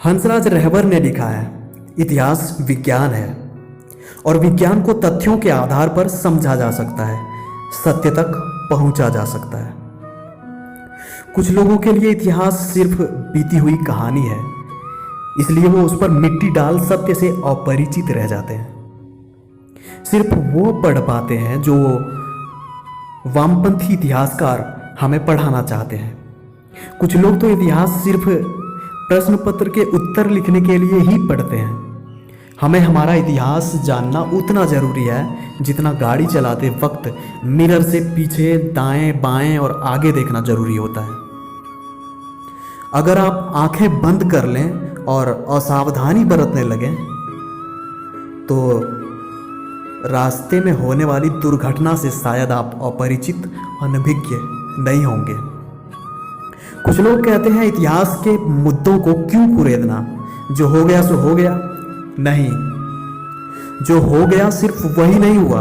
हंसराज रहबर ने लिखा है, इतिहास विज्ञान है और विज्ञान को तथ्यों के आधार पर समझा जा सकता है, सत्य तक पहुंचा जा सकता है। कुछ लोगों के लिए इतिहास सिर्फ बीती हुई कहानी है, इसलिए वो उस पर मिट्टी डाल सत्य से अपरिचित रह जाते हैं। सिर्फ वो पढ़ पाते हैं जो वामपंथी इतिहासकार हमें पढ़ाना चाहते हैं। कुछ लोग तो इतिहास सिर्फ प्रश्न पत्र के उत्तर लिखने के लिए ही पढ़ते हैं। हमें हमारा इतिहास जानना उतना ज़रूरी है जितना गाड़ी चलाते वक्त मिरर से पीछे, दाएं, बाएं और आगे देखना ज़रूरी होता है। अगर आप आंखें बंद कर लें और असावधानी बरतने लगें तो रास्ते में होने वाली दुर्घटना से शायद आप अपरिचित, अनभिज्ञ नहीं होंगे। कुछ लोग कहते हैं इतिहास के मुद्दों को क्यों कुरेदना, जो हो गया सो हो गया। नहीं, जो हो गया सिर्फ वही नहीं हुआ,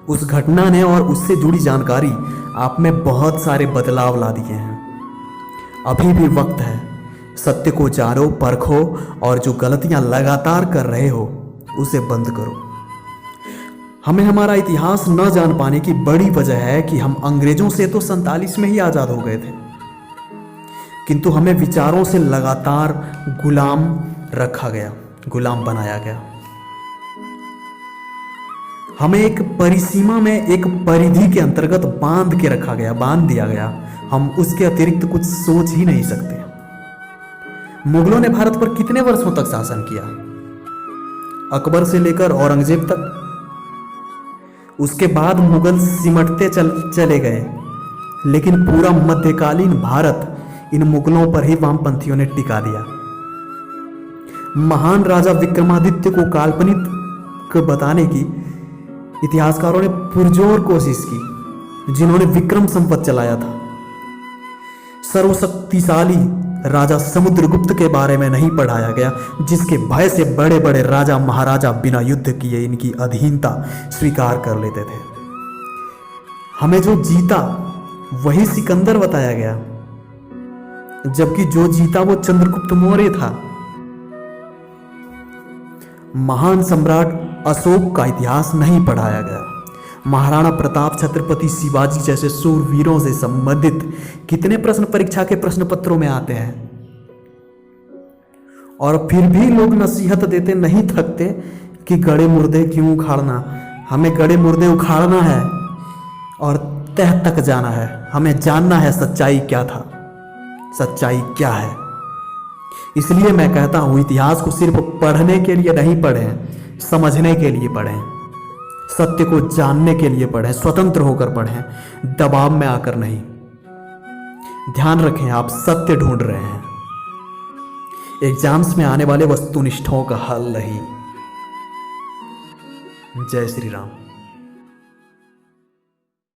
उस घटना ने और उससे जुड़ी जानकारी आप में बहुत सारे बदलाव ला दिए हैं। अभी भी वक्त है, सत्य को जानो, परखो और जो गलतियां लगातार कर रहे हो उसे बंद करो। हमें हमारा इतिहास न जान पाने की बड़ी वजह है कि हम अंग्रेजों से तो 47 में ही आज़ाद हो गए थे, किंतु हमें विचारों से लगातार गुलाम रखा गया, गुलाम बनाया गया। हमें एक परिसीमा में, एक परिधि के अंतर्गत बांध के रखा गया, बांध दिया गया। हम उसके अतिरिक्त कुछ सोच ही नहीं सकते। मुगलों ने भारत पर कितने वर्षों तक शासन किया? अकबर से लेकर औरंगजेब तक। उसके बाद मुगल सिमटते चले गए, लेकिन पूरा मध्यकालीन भारत इन मुगलों पर ही वामपंथियों ने टिका दिया। महान राजा विक्रमादित्य को काल्पनिक बताने की इतिहासकारों ने पुरजोर कोशिश की, जिन्होंने विक्रम संवत चलाया था। सर्वशक्तिशाली राजा समुद्रगुप्त के बारे में नहीं पढ़ाया गया, जिसके भय से बड़े बड़े राजा महाराजा बिना युद्ध किए इनकी अधीनता स्वीकार कर लेते थे। हमें जो जीता वही सिकंदर बताया गया, जबकि जो जीता वो चंद्रगुप्त मौर्य था। महान सम्राट अशोक का इतिहास नहीं पढ़ाया गया। महाराणा प्रताप, छत्रपति शिवाजी जैसे शूरवीरों से संबंधित कितने प्रश्न परीक्षा के प्रश्न पत्रों में आते हैं, और फिर भी लोग नसीहत देते नहीं थकते कि गड़े मुर्दे क्यों उखाड़ना। हमें गड़े मुर्दे उखाड़ना है और तह तक जाना है। हमें जानना है सच्चाई क्या था, सच्चाई क्या है। इसलिए मैं कहता हूं, इतिहास को सिर्फ पढ़ने के लिए नहीं पढ़ें, समझने के लिए पढ़ें, सत्य को जानने के लिए पढ़ें, स्वतंत्र होकर पढ़ें, दबाव में आकर नहीं। ध्यान रखें, आप सत्य ढूंढ रहे हैं, एग्जाम्स में आने वाले वस्तुनिष्ठों का हल नहीं। जय श्री राम।